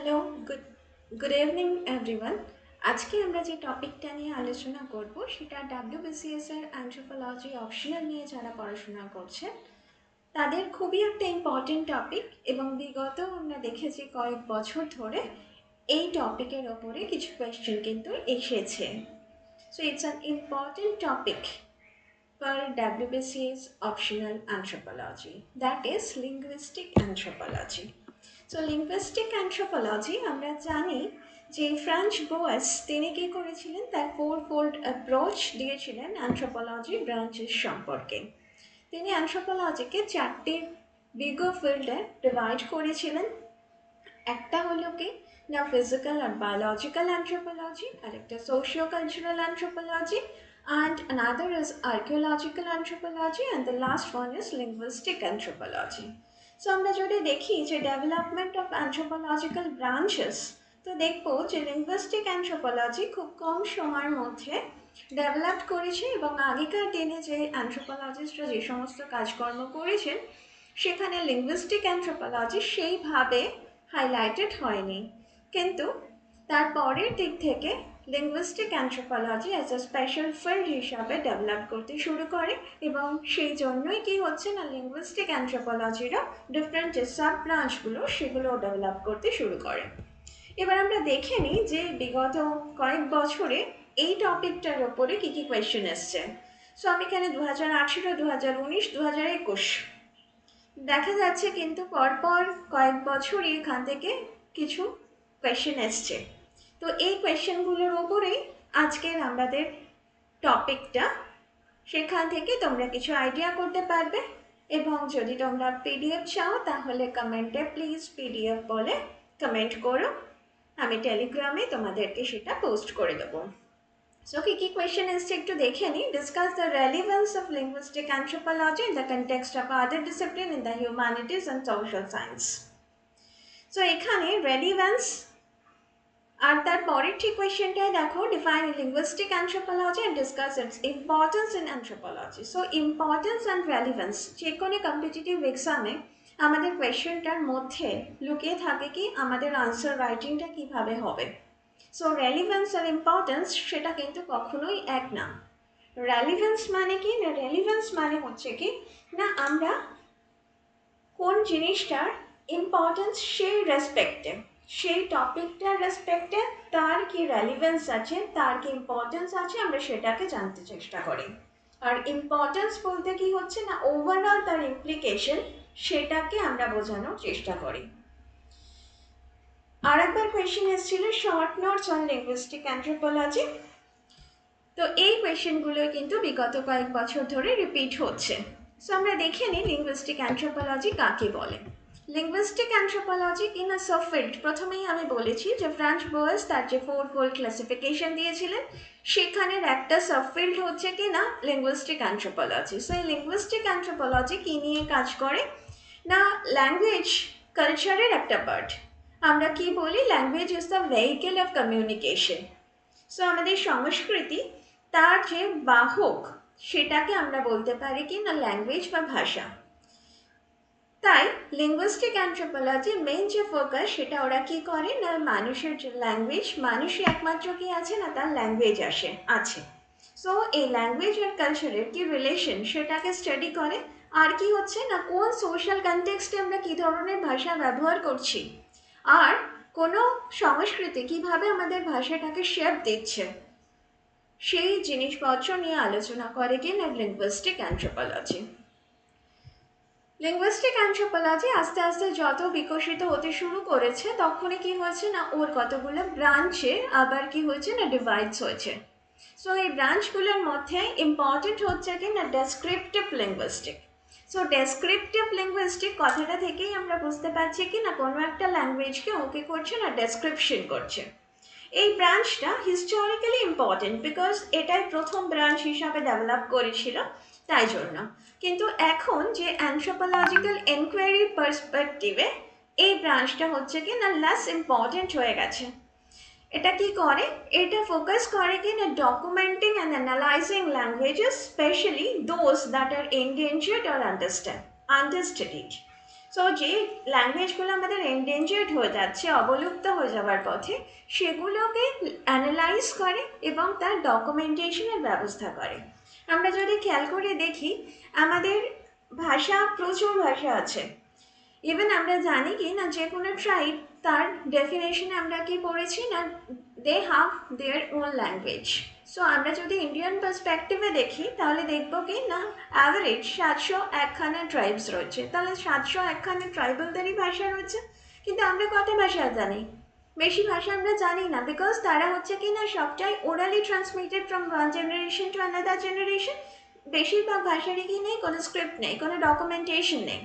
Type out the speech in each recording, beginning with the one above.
Hello, good evening everyone. আজকে আমরা যে টপিকটা নিয়ে আলোচনা করব সেটা ডাব্লিউবিসিএস এর অ্যানথ্রোপোলজি অপশনাল নিয়ে যারা পড়াশোনা করছে তাদের খুবই একটা ইম্পর্টেন্ট টপিক এবং বিগত আমরা দেখেছি কয়েক বছর ধরে এই টপিকের ওপরে কিছু কোয়েশ্চেন কিন্তু এসেছে। So it's an important topic for WBCS optional anthropology, that is linguistic anthropology. So linguistic anthropology আমরা জানি যে ফ্রাঞ্চ বোয়েস তিনি কি করেছিলেন, তার ফোর ফোল্ড অ্যাপ্রোচ দিয়েছিলেন অ্যানথ্রোপোলজি ব্রাঞ্চেস সম্পর্কে। তিনি অ্যানথ্রোপোলজিকে চারটি বিগো ফিল্ডে ডিভাইড করেছিলেন। একটা হলো কি না ফিজিক্যাল আর বায়োলজিক্যাল অ্যানথ্রোপোলজি, আর একটা socio cultural anthropology, and another is archaeological anthropology, and the last one is linguistic anthropology. So আমরা যদি দেখি যে ডেভেলপমেন্ট অফ অ্যানথ্রোপোলজিক্যাল ব্রাঞ্চেস, তো দেখবো যে লিঙ্গুইস্টিক অ্যানথ্রোপোলজি খুব কম সময়ের মধ্যে ডেভেলপ করেছে এবং আগেকার দিনে যে অ্যানথ্রোপোলজিস্টরা যে সমস্ত কাজকর্ম করেছেন সেখানে লিঙ্গুইস্টিক অ্যানথ্রোপোলজি সেইভাবে হাইলাইটেড হয়নি। কিন্তু তারপরের দিক থেকে linguistic anthropology as a special field হিসাবে ডেভেলপ করতে শুরু করে এবং সেই জন্যই কি হচ্ছে না লিঙ্গুইস্টিক অ্যানথ্রোপোলজিরও ডিফারেন্ট যে সাব ব্রাঞ্চগুলো সেগুলো ডেভেলপ করতে শুরু করে। এবার আমরা দেখে নিই যে বিগত কয়েক বছরে এই টপিকটার ওপরে কী কী কোয়েশ্চেন এসছে। সো আমি এখানে 2018, 2019, 2021 দেখা যাচ্ছে কিন্তু পরপর কয়েক বছরই এখান থেকে কিছু কোয়েশ্চেন এসছে। তো এই কোয়েশ্চেনগুলোর ওপরেই আজকের আমাদের টপিকটা, সেখান থেকে তোমরা কিছু আইডিয়া করতে পারবে এবং যদি তোমরা পিডিএফ চাও তাহলে কমেন্টে প্লিজ পিডিএফ বলে কমেন্ট করো, আমি টেলিগ্রামে তোমাদেরকে সেটা পোস্ট করে দেবো। সো কি কি কোয়েশ্চেন এসছে একটু দেখে নিই। Discuss the relevance of linguistic anthropology in the context of other discipline in the humanities and social science. So এখানে রেলিভেন্স আর তার পরের ঠিক কোয়েশ্চেনটাই দেখো, define linguistic anthropology and discuss its importance in anthropology. So importance and relevance যে কোনো competitive এক্সামে আমাদের কোয়েশ্চেনটার মধ্যে লুকিয়ে থাকে কি আমাদের আনসার রাইটিংটা কিভাবে হবে। সো রেলিভেন্স আর ইম্পর্টেন্স সেটা কিন্তু কখনোই এক না। রেলিভেন্স মানে কি না, রেলিভেন্স মানে হচ্ছে কি না আমরা কোন জিনিসটার ইম্পর্টেন্স সেই রেসপেক্টে, সেই টপিকটার রেসপেক্টে তার কি রেলিভেন্স আছে, তার কি ইম্পর্টেন্স আছে, আমরা সেটাকে জানতে চেষ্টা করি। আর ইম্পর্টেন্স বলতে কি হচ্ছে না ওভারঅল তার ইমপ্লিকেশন সেটাকে আমরা বোঝানোর চেষ্টা করি। আর একবার কোয়েশ্চেন এসেছিল short notes on linguistic anthropology. তো এই কোয়েশ্চেনগুলো কিন্তু বিগত কয়েক বছর ধরে রিপিট হচ্ছে। সো আমরা দেখে নিই লিঙ্গুইস্টিক অ্যানথ্রোপোলজি কাকে বলে। Linguistic anthropology in a subfield, প্রথমেই আমি বলেছি যে ফ্রাঞ্চ বোয়েস তার যে ফোর ফোল্ড ক্লাসিফিকেশন দিয়েছিলেন সেখানের একটা সাবফিল্ড হচ্ছে কি না লিঙ্গুইস্টিক অ্যানথ্রোপোলজি। সো এই লিঙ্গুইস্টিক অ্যানথ্রোপোলজি কী নিয়ে কাজ করে না ল্যাঙ্গুয়েজ কালচারের একটা পার্ট। আমরা কি বলি language is the vehicle of communication. So আমাদের সংস্কৃতি তার যে বাহক সেটাকে আমরা বলতে পারি কি না ল্যাঙ্গুয়েজ বা ভাষা। তাই লিঙ্গুইস্টিক অ্যানথ্রোপোলজির মেইন যে ফোকাস সেটা ওরা কি করে না মানুষের যে ল্যাঙ্গুয়েজ, মানুষই একমাত্র কি আছে না তার ল্যাঙ্গুয়েজ আছে। সো এই ল্যাঙ্গুয়েজ আর কালচারের কি রিলেশন সেটাকে স্টাডি করে। আর কি হচ্ছে না কোন সোশ্যাল কনটেক্সটে আমরা কী ধরনের ভাষা ব্যবহার করছি আর কোনো সংস্কৃতি কিভাবে আমাদের ভাষাটাকে শেপ দিচ্ছে সেই জিনিসপত্র নিয়ে আলোচনা করে কিনা লিঙ্গুইস্টিক অ্যানথ্রোপোলজি। লিঙ্গুইস্টিক অ্যানথ্রোপোলজি আস্তে আস্তে যত বিকশিত হতে শুরু করেছে তখনই কি হয়েছে না ওর কতগুলো ব্রাঞ্চে আবার কি হয়েছে না ডিভাইডস হয়েছে। সো এই ব্রাঞ্চগুলোর মধ্যে ইম্পর্টেন্ট হচ্ছে কি না descriptive linguistic. So descriptive linguistic কথাটা থেকেই আমরা বুঝতে পারছি কি না কোনো একটা ল্যাঙ্গুয়েজকে ওকে করছে না ডেসক্রিপশন করছে। এই ব্রাঞ্চটা হিস্টোরিক্যালি ইম্পর্টেন্ট বিকজ এটাই প্রথম ব্রাঞ্চ হিসাবে ডেভেলপ করেছিল তাই জন্য। কিন্তু এখন যে অ্যানথ্রোপোলজিক্যাল এনকোয়ারির পার্সপেক্টিভে এই ব্রাঞ্চটা হচ্ছে কি না লেস ইম্পর্টেন্ট হয়ে গেছে। এটা কি করে, এটা ফোকাস করে কি না documenting and analysing languages specially those that are endangered or understudied. So যে ল্যাঙ্গুয়েজগুলো আমাদের এন্ডেঞ্জার্ড হয়ে যাচ্ছে, অবলুপ্ত হয়ে যাওয়ার পথে, সেগুলোকে অ্যানালাইজ করে এবং তার ডকুমেন্টেশনের ব্যবস্থা করে। আমরা যদি খেয়াল করে দেখি, আমাদের ভাষা, প্রচুর ভাষা আছে। ইভেন আমরা জানি কি না, যে কোনো ট্রাইব, তার ডেফিনেশনে আমরা কি পড়েছি না, they have their own language. So আমরা যদি ইন্ডিয়ান পার্সপেক্টিভে দেখি, তাহলে দেখবো কি না, অ্যাভারেজ 701খানা ট্রাইবস রয়েছে। তাহলে 701খানা ট্রাইবালদেরই ভাষা রয়েছে। কিন্তু আমরা কত ভাষা জানি? বেশি ভাষা আমরা জানি না, বিকজ তারা হচ্ছে কি না সবটাই orally transmitted from one generation to another generation. বেশিরভাগ ভাষারই কি নেই, কোনো স্ক্রিপ্ট নেই, কোনো ডকুমেন্টেশন নেই।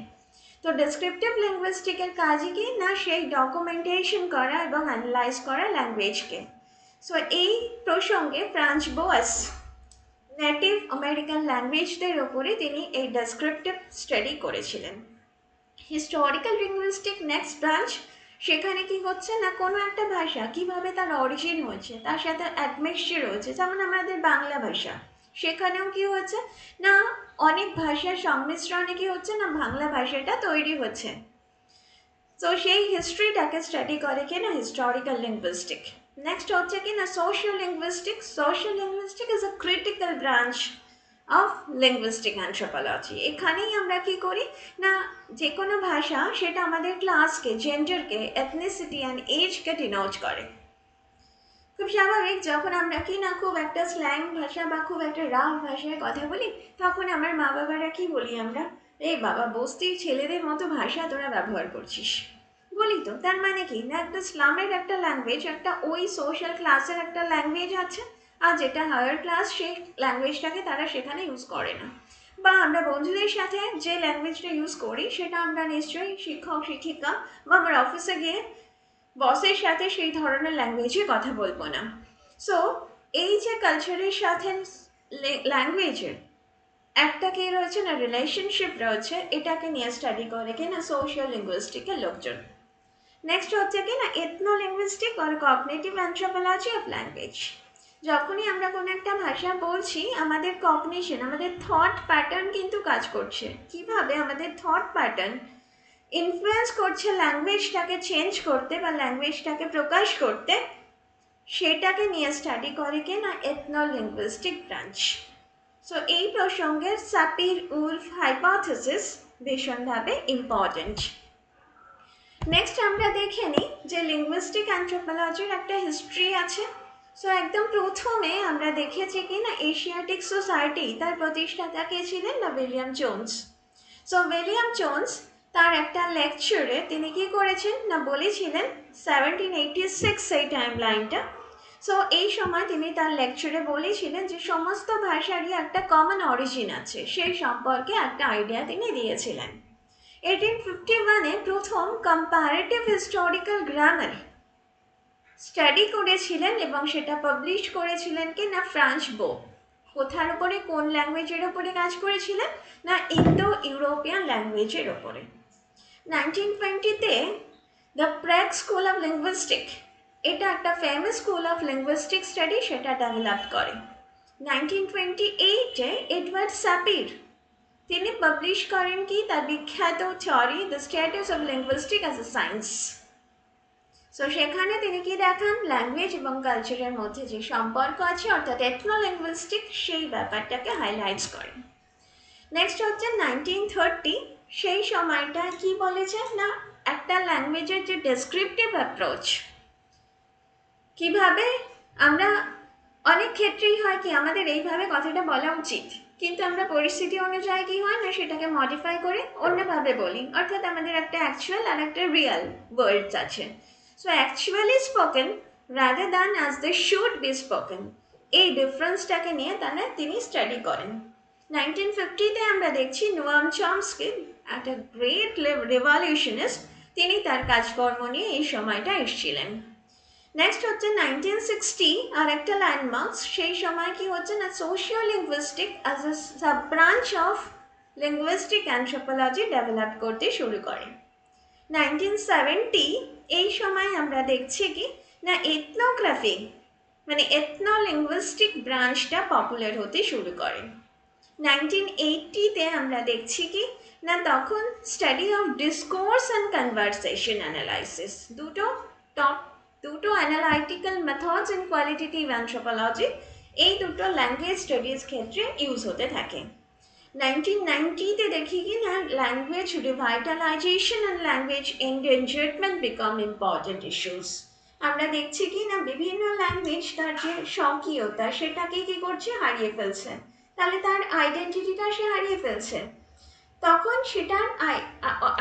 তো ডেসক্রিপটিভ লিঙ্গুইস্টিকের কাজই কি না, সেই ডকুমেন্টেশন করা এবং অ্যানালাইজ করা ল্যাঙ্গুয়েজকে। সো এই প্রসঙ্গে ফ্রান্স বোয়াস নেটিভ আমেরিকান ল্যাঙ্গুয়েজদের ওপরে তিনি এই ডেসক্রিপটিভ স্টাডি করেছিলেন। হিস্টোরিক্যাল লিঙ্গুইস্টিক নেক্সট ব্রাঞ্চ, সেখানে কি হচ্ছে না, কোনো একটা ভাষা কিভাবে তার অরিজিন হয়েছে, তার সাথে অ্যাডমিক্সচার রয়েছে। যেমন আমাদের বাংলা ভাষা, সেখানেও কি হচ্ছে না, অনেক ভাষার সংমিশ্রণে কি হচ্ছে না, বাংলা ভাষাটা তৈরি হচ্ছে। তো সেই হিস্ট্রিটাকে স্টাডি করে কি না হিস্টোরিক্যাল লিঙ্গুইস্টিক। নেক্সট হচ্ছে কি না socio linguistic. Socio linguistic is a critical branch of linguistic anthropology. এখানেই আমরা কি করি না, যে কোনো ভাষা সেটা আমাদের ক্লাসকে, জেন্ডারকে, এথনিসিটি অ্যান্ড এজকে ডিনোট করে। খুব স্বাভাবিক, যখন আমরা কি না খুব একটা স্ল্যাং ভাষা বা খুব একটা রাফ ভাষায় কথা বলি, তখন আমার মা বাবারা কি বলি আমরা, এই বাবা বস্তির ছেলেদের মতো ভাষা তোরা ব্যবহার করছিস, বলি তো। তার মানে কি না, একটা স্লামের একটা ল্যাঙ্গুয়েজ, একটা ওই সোশ্যাল ক্লাসের একটা ল্যাঙ্গুয়েজ আছে, আর যেটা হায়ার ক্লাস, সেই ল্যাঙ্গুয়েজটাকে তারা সেখানে ইউজ করে না। বা আমরা বন্ধুদের সাথে যে ল্যাঙ্গুয়েজটা ইউজ করি, সেটা আমরা নিশ্চয়ই শিক্ষক শিক্ষিকা বা আমার অফিসে গিয়ে বসের সাথে সেই ধরনের ল্যাঙ্গুয়েজে কথা বলবো না। সো এই যে কালচারের সাথে ল্যাঙ্গুয়েজের একটা কি রয়েছে না, রিলেশনশিপ রয়েছে, এটাকে নিয়ে স্টাডি করে কি না সোশিয়াল লিঙ্গুইস্টিকের লোকজন। নেক্সট হচ্ছে কি না ethno linguistic or cognitive anthropology of language. যখনই আমরা কোনো একটা ভাষা বলছি, আমাদের কগনিশন, আমাদের থট প্যাটার্ন কিন্তু কাজ করছে। কিভাবে আমাদের থট প্যাটার্ন ইনফ্লুয়েন্স করছে ল্যাঙ্গুয়েজটাকে চেঞ্জ করতে বা ল্যাঙ্গুয়েজটাকে প্রকাশ করতে, সেটাকে নিয়ে স্টাডি করে কি না এথনো লিঙ্গুইস্টিক ব্রাঞ্চ। সো এই প্রসঙ্গে সাপির উলফ হাইপোথেসিস ভীষণভাবে ইম্পর্টেন্ট। নেক্সট আমরা দেখে নিই যে লিঙ্গুইস্টিক অ্যানথ্রোপোলজির একটা হিস্ট্রি আছে। সো একদম প্রথমে আমরা দেখেছি কি না এশিয়াটিক সোসাইটি, তার প্রতিষ্ঠাতা কে ছিলেন না, William Jones. So William Jones তার একটা লেকচারে তিনি কি করেছেন না, বলেছিলেন 1786 এই টাইম লাইনটা। সো এই সময় তিনি তার লেকচারে বলেছিলেন যে সমস্ত ভাষারই একটা কমন অরিজিন আছে, সেই সম্পর্কে একটা আইডিয়া তিনি দিয়েছিলেন। 1851-এ প্রথম কম্পারেটিভ হিস্টোরিক্যাল গ্রামার স্টাডি করেছিলেন এবং সেটা পাবলিশ করেছিলেন কি না ফ্রান্স বো। কোথার উপরে, কোন ল্যাঙ্গুয়েজের উপরে কাজ করেছিলেন না, ইন্দো ইউরোপিয়ান ল্যাঙ্গুয়েজের উপরে। 1920-তে the Prague school of linguistic, এটা একটা famous school of linguistic study, সেটা ডেভেলপ করে। 1928-এ এডওয়ার্ড স্যাপির তিনি পাবলিশ করেন কি তার বিখ্যাত theory the status of linguistic as a science. So সেখানে তিনি কি দেখান, ল্যাঙ্গুয়েজ এবং কালচারের মধ্যে যে সম্পর্ক আছে, অর্থাৎ এথনো লিঙ্গুইস্টিক, সেই ব্যাপারটাকে হাইলাইটস করেন। নেক্সট হচ্ছে 1930, সেই সময়টা কি বলেছেন না, একটা ল্যাঙ্গুয়েজের যে ডেসক্রিপটিভ অ্যাপ্রোচ, কিভাবে আমরা অনেক ক্ষেত্রেই হয় কি আমাদের এইভাবে কথাটা বলা উচিত, কিন্তু আমরা পরিস্থিতি অনুযায়ী কি হয় না, সেটাকে মডিফাই করে অন্যভাবে বলি। অর্থাৎ আমাদের একটা অ্যাকচুয়াল আর একটা রিয়াল ওয়ার্ডস আছে। So actually spoken rather than as they should be spoken, এই ডিফারেন্সটাকে নিয়ে তিনি স্টাডি করেন। 1950-তে আমরা দেখছি নোয়াম চমস্কি, একটা গ্রেট রেভলিউশনিস্ট, তিনি তার কাজকর্ম নিয়ে এই সময়টা এসেছিলেন। নেক্সট হচ্ছে 1960, আর একটা ল্যান্ডমার্কস, সেই সময় কি হচ্ছে না socio linguistic as a sub branch of linguistic anthropology develop করতে শুরু করে। 1970, এই সময় আমরা দেখছি কি না এথনোগ্রাফি মানে এথনো লিঙ্গুইস্টিক ব্রাঞ্চটা পপুলার হতে শুরু করে। 1980-তে আমরা দেখছি কি না তখন study of discourse and conversation analysis, top দুটো analytical methods in qualitative anthropology, এই দুটো ল্যাঙ্গুয়েজ স্টাডিজ ক্ষেত্রে ইউজ হতে থাকে। 1990-তে দেখি কি না language revitalisation and language endangerment become important issues. আমরা দেখছি কি না বিভিন্ন ল্যাঙ্গুয়েজ তার যে স্বকীয়তা সেটাকে কি করছে, হারিয়ে ফেলছে, তাহলে তার আইডেন্টিটিটা সে হারিয়ে ফেলছে। তখন সেটার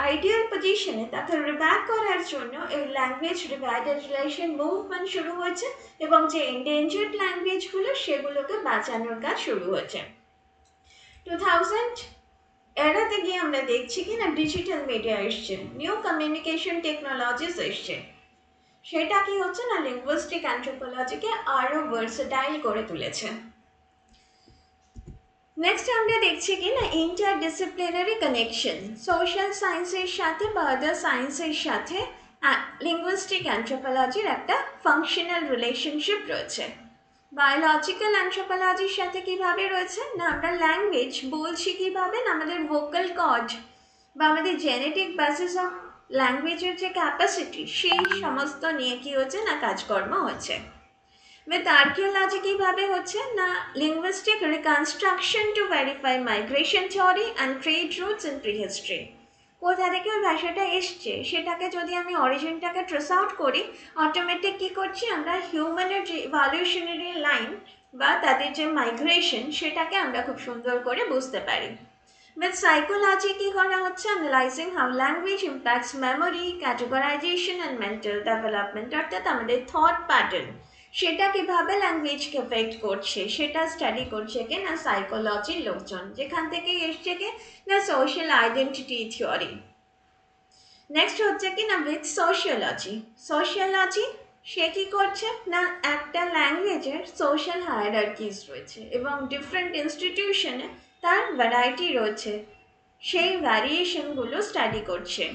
আইডিয়াল পজিশনে তাকে রিব্যাক করার জন্য এই ল্যাঙ্গুয়েজ রিভাইটালাইজেশন মুভমেন্ট শুরু হয়েছে এবং যে এন্ডেঞ্জার্ড ল্যাঙ্গুয়েজগুলো সেগুলোকে বাঁচানোর কাজ শুরু হয়েছে। 2000 এরাতে গিয়ে আমরা দেখছি কি না ডিজিটাল মিডিয়া এসছে, নিউ কমিউনিকেশন টেকনোলজিস এসছে, সেটা কি হচ্ছে না লিঙ্গুইস্টিক অ্যানথ্রোপোলজিকে আরও ভার্সেটাইল করে তুলেছে। নেক্সট আমরা দেখছি কি না ইন্টারডিসিপ্লিনারি কানেকশন, সোশ্যাল সায়েন্সের সাথে বা আদার সায়েন্সের সাথে লিঙ্গুইস্টিক অ্যানথ্রোপোলজির একটা ফাংশনাল রিলেশনশিপ রয়েছে। বায়োলজিক্যাল অ্যানথ্রোপোলজির সাথে কিভাবে রয়েছে না, আমরা ল্যাঙ্গুয়েজ বলছি কিভাবে না আমাদের ভোকাল কর্ড বা আমাদের জেনেটিক বেসিস অফ ল্যাঙ্গুয়েজের যে ক্যাপাসিটি সেই সমস্ত নিয়ে কি হচ্ছে না কাজকর্ম হচ্ছে। উইথ আর্কিওলজি কিভাবে হচ্ছে না linguistic reconstruction to verify migration theory and trade routes in prehistory, কোথা থেকে ওই ভাষাটা এসছে সেটাকে যদি আমি অরিজিনটাকে ট্রেস আউট করি, অটোমেটিক কী করছি আমরা হিউম্যানের যে ইভলিউশনারি লাইন বা তাদের যে মাইগ্রেশন সেটাকে আমরা খুব সুন্দর করে বুঝতে পারি। উইথ সাইকোলজি কী করা হচ্ছে, analysing how language impacts memory, categorisation and mental development, অর্থাৎ আমাদের থট প্যাটার্ন সেটা কীভাবে ল্যাঙ্গুয়েজকে এফেক্ট করছে সেটা স্টাডি করছে কি না সাইকোলজির লোকজন, যেখান থেকে এসছে কি না সোশ্যাল আইডেন্টিটি থিওরি। নেক্সট হচ্ছে কি না উইথ সোশিওলজি, সোশিওলজি সে কী করছে না একটা ল্যাঙ্গুয়েজের সোশ্যাল হায়ারার্কিজ রয়েছে এবং ডিফারেন্ট ইনস্টিটিউশনে তার ভ্যারাইটি রয়েছে, সেই ভ্যারিয়েশনগুলো স্টাডি করছে।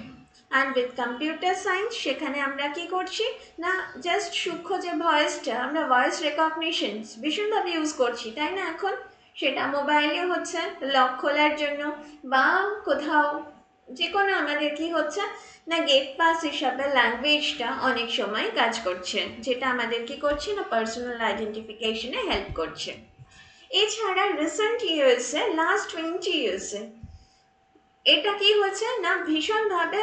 অ্যান্ড উইথ কম্পিউটার সায়েন্স সেখানে আমরা কি করছি না জাস্ট সূক্ষ্ম যে ভয়েসটা আমরা ভয়েস রেকগনিশন ভীষণভাবে ইউজ করছি তাই না, এখন সেটা মোবাইলে হচ্ছে লক খোলার জন্য বা কোথাও যে কোনো আমাদের কি হচ্ছে না গেট পাস হিসাবে ল্যাঙ্গুয়েজটা অনেক সময় কাজ করছে, যেটা আমাদের কি করছে না পার্সোনাল আইডেন্টিফিকেশনে হেল্প করছে। এছাড়া রিসেন্ট ইয়ার্সে লাস্ট 20 ইয়ার্সে এটা কি হচ্ছে না ভীষণভাবে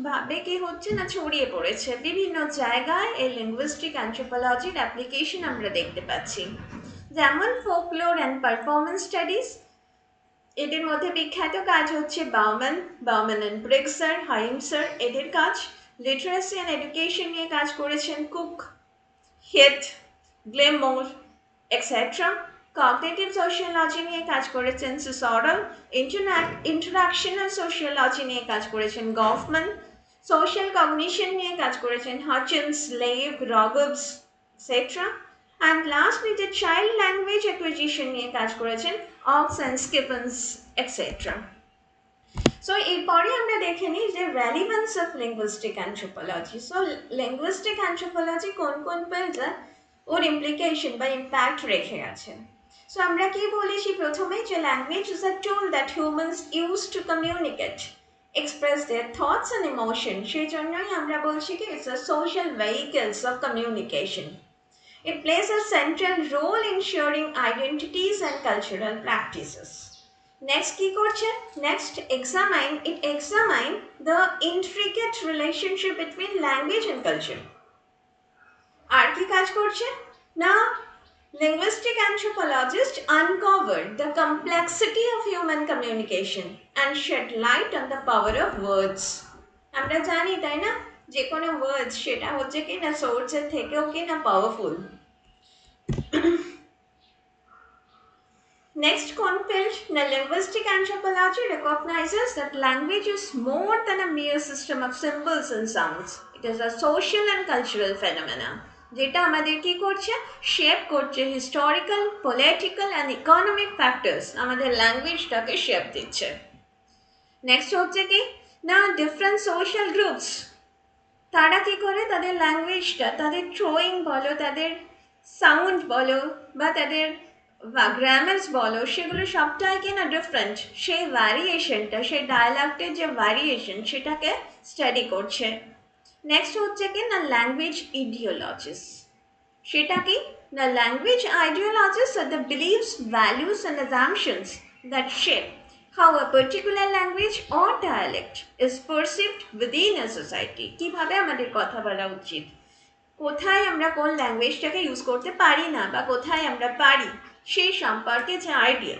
ভাবে কি হচ্ছে না ছড়িয়ে পড়েছে বিভিন্ন জায়গায়, এই লিঙ্গুইস্টিক অ্যানথ্রোপোলজির অ্যাপ্লিকেশন আমরা দেখতে পাচ্ছি। যেমন ফোকলোর অ্যান্ড পারফরমেন্স স্টাডিজ, এদের মধ্যে বিখ্যাত কাজ হচ্ছে বাউম্যান অ্যান্ড ব্রিগসার, হাইমসার, এদের কাজ। লিটারেসি অ্যান্ড এডুকেশন নিয়ে কাজ করেছেন কুক, হেথ, গ্লেমোর এক্সেট্রা। কগনিটিভ সোশিওলজি নিয়ে কাজ করেছেন সিসরল, ইন্টারাকশনাল সোশিওলজি নিয়ে কাজ করেছেন গফম্যান, সোশ্যাল কগনিশন নিয়ে কাজ করেছেন হাচিন্স, লেভ, রগবস এক্সেট্রা। অ্যান্ড লাস্ট যে চাইল্ড ল্যাঙ্গুয়েজ অ্যাকুইজিশন নিয়ে কাজ করেছেন অক্স অ্যান্ড স্কিপন্স এক্সেট্রা। সো এরপরে আমরা দেখে নিই যে relevance of linguistic anthropology. So linguistic anthropology কোন কোন ফিল্ডে ওর ইমপ্লিকেশন বা ইম্প্যাক্ট রেখে গেছে। সো আমরা কি বলেছি প্রথমে যে language is a tool that humans use to communicate, express their thoughts and emotion, সেই জন্যই আমরা বলছি কি it's a social vehicles of communication. It plays a central role in sharing identities and cultural practices. Next কি করছে, next examine the intricate relationship between language and culture. আর কি কাজ করছে না linguistic anthropologists uncovered the complexity of human communication and shed light on the power of words. আমরা জানি তাই না যে কোনো ওয়ার্ডস সেটা হচ্ছে কি না সোর্সের থেকেও কি না powerful. Next concept, the linguistic anthropology recognizes that language is more than a mere system of symbols and sounds. It is a social and cultural phenomena. যেটা আমাদের কি করছে শেপ করছে, historical, political and economic factors আমাদের ল্যাঙ্গুয়েজটাকে shape দিচ্ছে। Next হচ্ছে কি না ডিফারেন্ট সোশ্যাল গ্রুপস তারা কি করে তাদের ল্যাঙ্গুয়েজটা, তাদের থ্রোয়িং বলো, তাদের সাউন্ড বলো বা তাদের বা গ্রামার্স বলো, সেগুলো সবটাই কিনা ডিফারেন্ট। সেই ভ্যারিয়েশনটা, সেই ডায়ালেক্টের যে ভ্যারিয়েশন, সেটাকে স্টাডি করছে। নেক্সট হচ্ছে কি না ল্যাঙ্গুয়েজ ইডিওলজিস। সেটা কি না language ideologies are the beliefs, values and assumptions that shape how a particular language or dialect is perceived within a society। কিভাবে আমাদের কথা বলা উচিত, কোথায় আমরা কোন ল্যাঙ্গুয়েজটাকে ইউজ করতে পারি না বা কোথায় আমরা পারি, সেই সম্পর্কে যে আইডিয়া।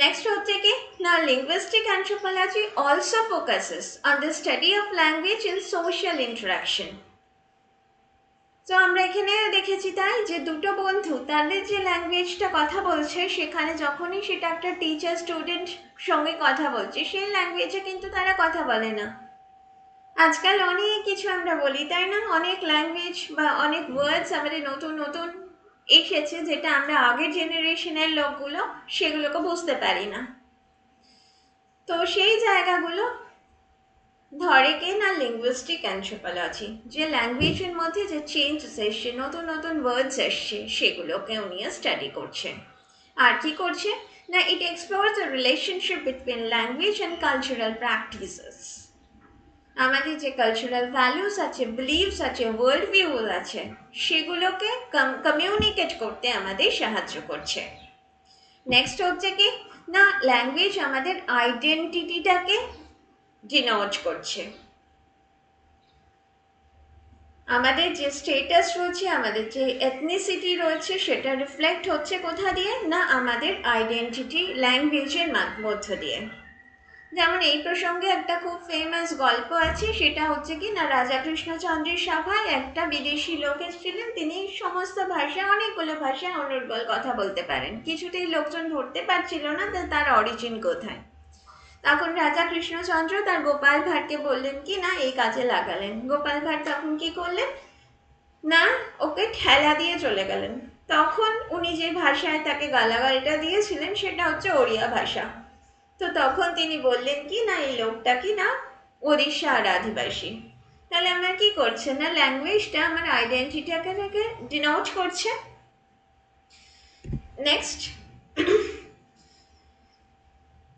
নেক্সট হচ্ছে কি না linguistic anthropology also focuses on the study of language in social interaction। তো আমরা এখানে দেখেছি তাই যে দুটো বন্ধু তাদের যে ল্যাঙ্গুয়েজটা কথা বলছে, সেখানে যখনই সেটা একটা টিচার স্টুডেন্ট সঙ্গে কথা বলছে, সেই ল্যাঙ্গুয়েজে কিন্তু তারা কথা বলে না। আজকাল অনেক কিছু আমরা বলি তাই না, অনেক ল্যাঙ্গুয়েজ বা অনেক ওয়ার্ডস আমাদের নতুন নতুন এসেছে, যেটা আমরা আগের জেনারেশনের লোকগুলো সেগুলোকে বুঝতে পারি না। তো সেই জায়গাগুলো ধরে কে না লিঙ্গুইস্টিক অ্যানথ্রোপোলজি, যে ল্যাঙ্গুয়েজের মধ্যে যে চেঞ্জেস এসছে, নতুন নতুন ওয়ার্ডস এসছে, সেগুলোকেও নিয়ে স্টাডি করছে। আর কি করছে না it explores the relationship between language and cultural practices. আমাদের যে কালচারাল ভ্যালুস আছে, বিলিভস আছে, ওয়ার্ল্ড ভিউ আছে, সেগুলোকে কমিউনিকেট করতে আমাদের সাহায্য করছে। নেক্সট হচ্ছে কি না ল্যাঙ্গুয়েজ আমাদের আইডেন্টিটিটাকে ডিনোট করছে। আমাদের যে স্টেটাস রয়েছে, আমাদের যে এথনিসিটি রয়েছে, সেটা রিফ্লেক্ট হচ্ছে কোথা দিয়ে না আমাদের আইডেন্টিটি ল্যাঙ্গুয়েজের মধ্য দিয়ে। যেমন এই প্রসঙ্গে একটা খুব ফেমাস গল্প আছে, সেটা হচ্ছে কি না রাজা কৃষ্ণচন্দ্রের সভায় একটা বিদেশি লোক এসেছিলেন। তিনি সমস্ত ভাষা, অনেকগুলো ভাষায় অনর্গল কথা বলতে পারেন, কিছুতেই লোকজন ধরতে পারছিল না তার অরিজিন কোথায়। তখন রাজা কৃষ্ণচন্দ্র তার গোপাল ভাঁড়কে বললেন কি না এই কাজে লাগালেন। গোপাল ভাঁড় তখন কি করলেন না ওকে ঠেলা দিয়ে চলে গেলেন। তখন উনি যে ভাষায় তাকে গালাগালটা দিয়েছিলেন সেটা হচ্ছে ওড়িয়া ভাষা। তো তখন তিনি বললেন কি না এই লোকটা কি না ওড়িশার আদিবাসী। তাহলে আমরা কি করছে না ল্যাঙ্গুয়েজটা আমার আইডেন্টিটিটাকে ডিনোট করছে। নেক্সট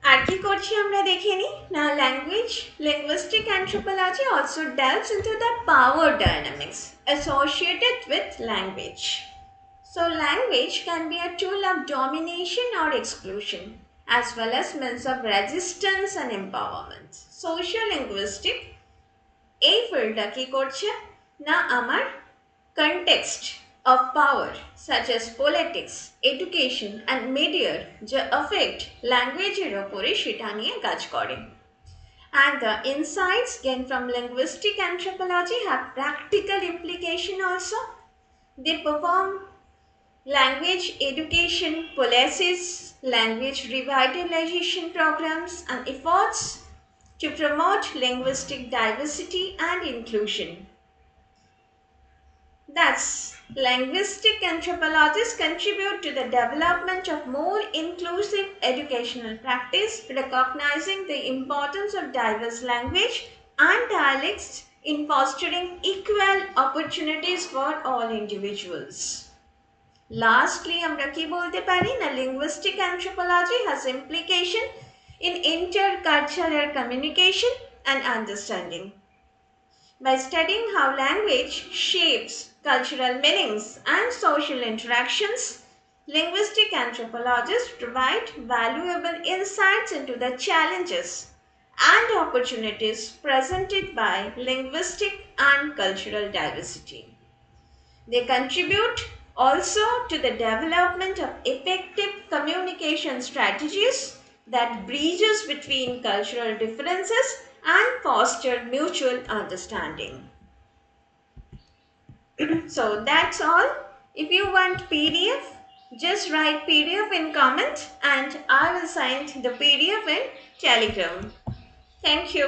আর কি করছি আমরা দেখে নিই না language linguistic anthropology also delves into the power dynamics associated with language. So language can be a tool of domination or exclusion as well as means of resistance and empowerment. Social linguistic এই ফিল্ডটা কি করছে না আমার context of power such as politics, education and media যে affect language-এর ওপরে সেটা নিয়ে কাজ করে। And the insights gained from linguistic anthropology have practical implication also. They perform language education policies, language revitalization programs and efforts to promote linguistic diversity and inclusion. Thus, linguistic anthropologists contribute to the development of more inclusive educational practice, recognizing the importance of diverse language and dialects in fostering equal opportunities for all individuals. Lastly, আমরা কি বলতে পারি না linguistic anthropology has implication in intercultural communication and understanding. By studying how language shapes cultural meanings and social interactions, linguistic anthropologists provide valuable insights into the challenges and opportunities presented by linguistic and cultural diversity. They contribute also to the development of effective communication strategies that bridges between cultural differences and foster mutual understanding. So that's all. If you want PDF, just write PDF in comment and I will send the PDF in Telegram. Thank you.